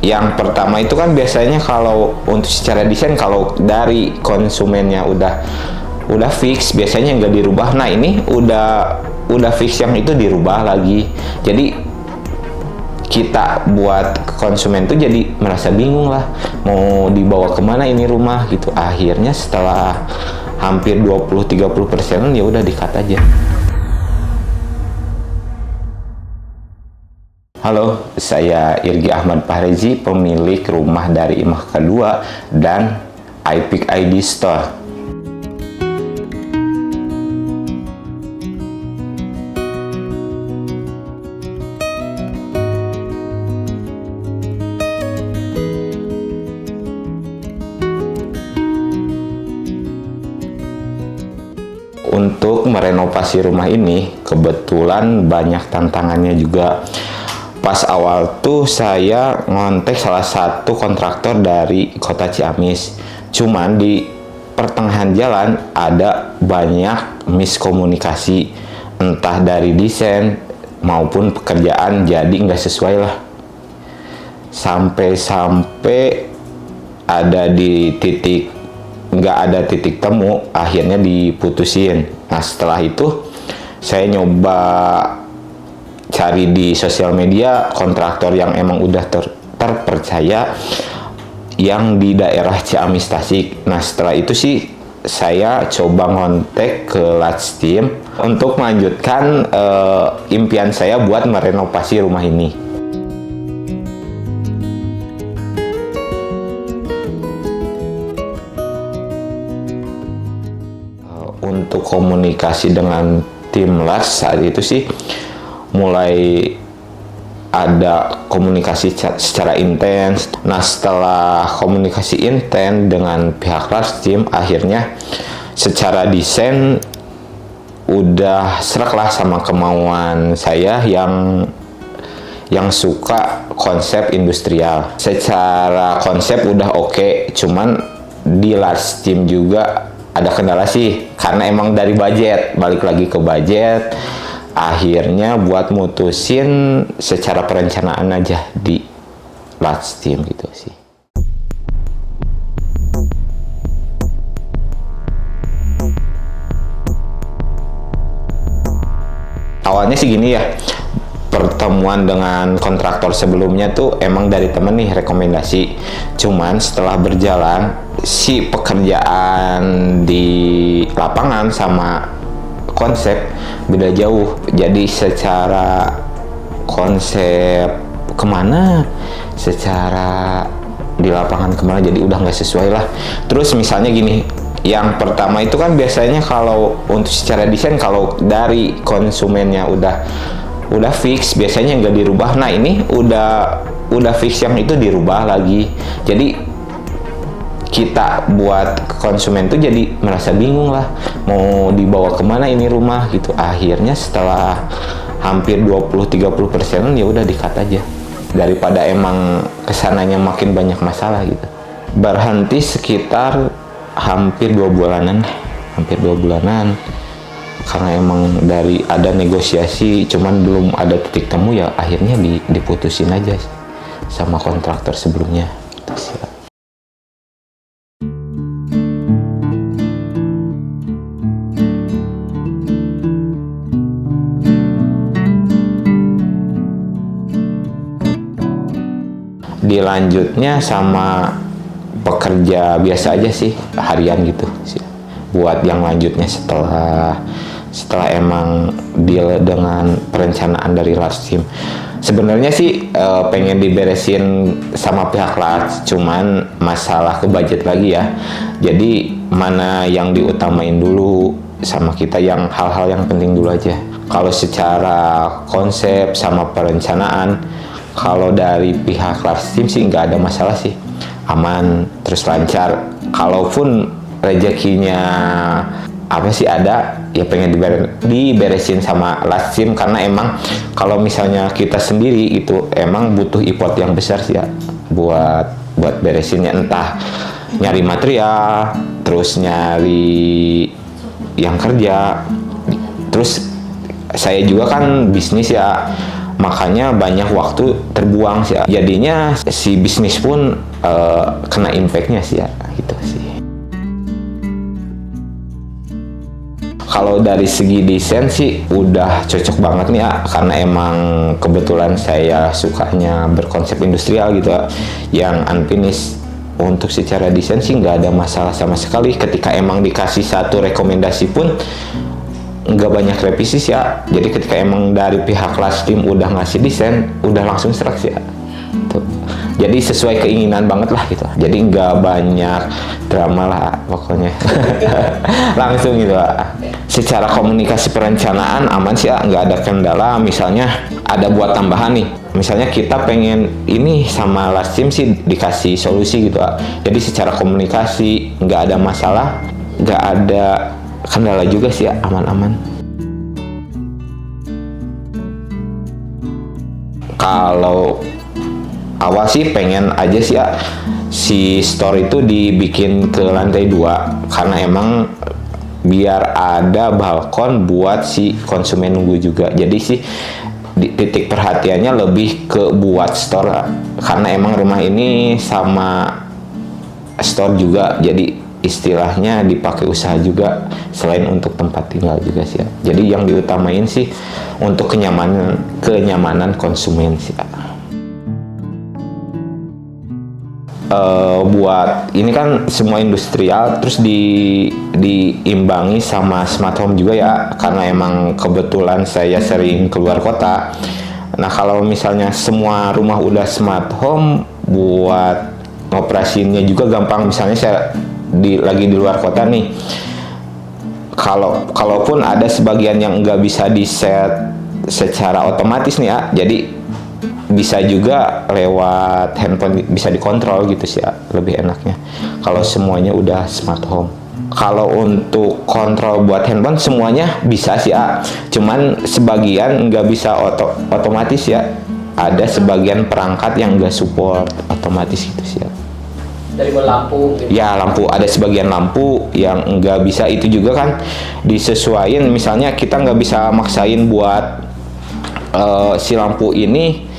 Yang pertama itu kan biasanya kalau untuk secara desain, kalau dari konsumennya udah fix, biasanya nggak dirubah. Nah ini udah fix yang itu dirubah lagi. Jadi kita buat konsumen tuh jadi merasa bingung lah, mau dibawa kemana ini rumah gitu. Akhirnya setelah hampir 20-30% ya udah di-cut aja. Halo, saya Irgi Ahmad Pahrezi, pemilik rumah dari Imah Kedua dan iPick ID Store. Untuk merenovasi rumah ini, kebetulan banyak tantangannya juga. Pas awal tuh saya ngontek salah satu kontraktor dari kota Ciamis. Cuman di pertengahan jalan ada banyak miskomunikasi, entah dari desain maupun pekerjaan, jadi nggak sesuai lah. Sampai-sampai ada di titik nggak ada titik temu, akhirnya diputusin. Nah setelah itu saya nyoba cari di sosial media kontraktor yang emang udah terpercaya yang di daerah Ciamis Tasik. Nah setelah itu sih saya coba ngontek ke Latsteam untuk melanjutkan impian saya buat merenovasi rumah ini. Untuk komunikasi dengan tim Lats saat itu sih mulai ada komunikasi secara intens. Nah setelah komunikasi intens dengan pihak Latsteam, akhirnya secara desain udah serak lah sama kemauan saya yang suka konsep industrial. Secara konsep udah oke, cuman di Latsteam juga ada kendala sih, karena emang dari budget, balik lagi ke budget. Akhirnya buat mutusin secara perencanaan aja di Latsteam gitu sih. Awalnya sih gini ya, pertemuan dengan kontraktor sebelumnya tuh emang dari temen nih, rekomendasi. Cuman setelah berjalan, si pekerjaan di lapangan sama konsep beda jauh. Jadi secara konsep kemana, secara di lapangan kemana, jadi udah nggak sesuai lah. Terus misalnya gini, yang pertama itu kan biasanya kalau untuk secara desain, kalau dari konsumennya udah fix, biasanya nggak dirubah. Nah ini udah fix yang itu dirubah lagi. Jadi kita buat konsumen tuh jadi merasa bingung lah, mau dibawa kemana ini rumah gitu. Akhirnya setelah hampir 20-30% ya udah di-cut aja, daripada emang kesananya makin banyak masalah gitu. Berhenti sekitar hampir 2 bulanan, karena emang dari ada negosiasi cuman belum ada titik temu, ya akhirnya diputusin aja sama kontraktor sebelumnya gitu sih. Dilanjutnya sama pekerja biasa aja sih, harian gitu sih. Buat yang lanjutnya setelah emang deal dengan perencanaan dari Latsteam, sebenarnya sih pengen diberesin sama pihak Lats, cuman masalah ke budget lagi ya. Jadi mana yang diutamain dulu sama kita, yang hal-hal yang penting dulu aja. Kalau secara konsep sama perencanaan, kalau dari pihak Latsteam sih nggak ada masalah sih, aman terus lancar. Kalaupun rezekinya apa sih ada, ya pengen diberesin sama Latsteam, karena emang kalau misalnya kita sendiri itu emang butuh effort yang besar sih ya buat beresinnya, entah nyari material, terus nyari yang kerja. Terus saya juga kan bisnis ya, makanya banyak waktu terbuang sih ya. Jadinya si bisnis pun kena impact-nya sih ya, gitu sih. Kalau dari segi desain sih udah cocok banget nih ya, karena emang kebetulan saya sukanya berkonsep industrial gitu ya, yang unfinished. Untuk secara desain sih nggak ada masalah sama sekali. Ketika emang dikasih satu rekomendasi pun nggak banyak revisi sih ya. Jadi ketika emang dari pihak Lastim udah ngasih desain, udah langsung serak sih ya. Tuh. Jadi sesuai keinginan banget lah gitu. Jadi nggak banyak drama lah pokoknya. Langsung gitu lah. Secara komunikasi perencanaan aman sih ya, nggak ada kendala. Misalnya ada buat tambahan nih, misalnya kita pengen ini sama Lastim sih dikasih solusi gitu ya. Jadi secara komunikasi nggak ada masalah, nggak ada kendala juga sih ya, aman-aman. Kalau awal sih pengen aja sih ya si store itu dibikin ke lantai 2, karena emang biar ada balkon buat si konsumen nunggu juga. Jadi sih titik perhatiannya lebih ke buat store, karena emang rumah ini sama store juga, jadi istilahnya dipakai usaha juga selain untuk tempat tinggal juga sih ya. Jadi yang diutamain sih untuk kenyamanan konsumen sih ya. Buat ini kan semua industrial, terus diimbangi sama smart home juga ya, karena emang kebetulan saya sering keluar kota. Nah kalau misalnya semua rumah udah smart home, buat ngoperasinya juga gampang. Misalnya saya lagi di luar kota nih, kalaupun ada sebagian yang nggak bisa di set secara otomatis nih ya, jadi bisa juga lewat handphone, bisa dikontrol gitu sih ya, lebih enaknya kalau semuanya udah smart home. Kalau untuk kontrol buat handphone semuanya bisa sih ya, cuman sebagian nggak bisa otomatis ya, ada sebagian perangkat yang nggak support otomatis gitu sih ya. Dari lampu gitu. Ya lampu, ada sebagian lampu yang nggak bisa, itu juga kan disesuaikan. Misalnya kita nggak bisa maksain buat si lampu ini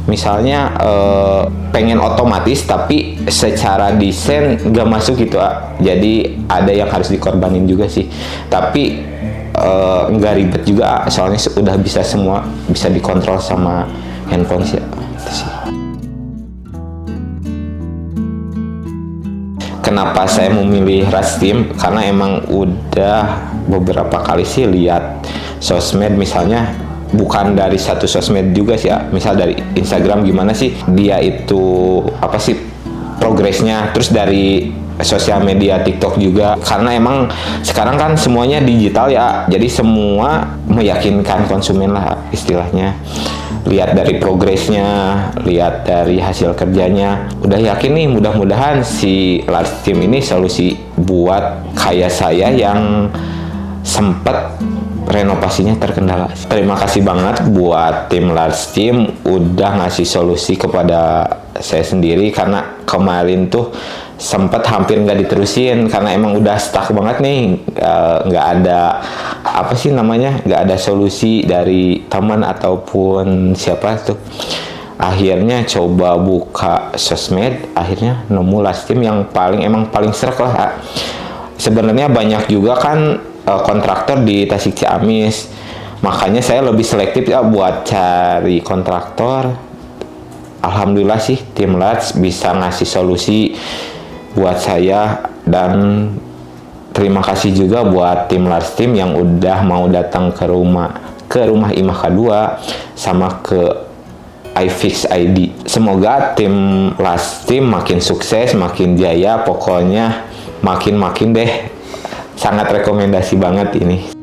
misalnya pengen otomatis tapi secara desain nggak masuk gitu ah. Jadi ada yang harus dikorbanin juga sih, tapi nggak ribet juga soalnya udah bisa semua bisa dikontrol sama handphone sih, itu sih. Kenapa saya memilih Lastim? Karena emang udah beberapa kali sih lihat sosmed, misalnya bukan dari satu sosmed juga sih ya, misal dari Instagram gimana sih dia itu apa sih progresnya, terus dari sosial media TikTok juga, karena emang sekarang kan semuanya digital ya, jadi semua meyakinkan konsumen lah istilahnya. Lihat dari progresnya, lihat dari hasil kerjanya, udah yakin nih mudah-mudahan si Lastim ini solusi buat kayak saya yang sempet renovasinya terkendala. Terima kasih banget buat tim Lastim udah ngasih solusi kepada saya sendiri, karena kemarin tuh sempet hampir nggak diterusin karena emang udah stuck banget nih, nggak ada apa sih namanya, nggak ada solusi dari teman ataupun siapa tuh. Akhirnya coba buka sosmed, akhirnya nemu Lastim yang emang paling serak lah. Sebenarnya banyak juga kan kontraktor di Tasik Ciamis, makanya saya lebih selektif ya buat cari kontraktor. Alhamdulillah sih tim Lats bisa ngasih solusi buat saya, dan terima kasih juga buat tim Lastim yang udah mau datang ke rumah Imah K2 sama ke iFix ID. Semoga tim Lastim makin sukses, makin jaya, pokoknya makin deh. Sangat rekomendasi banget ini.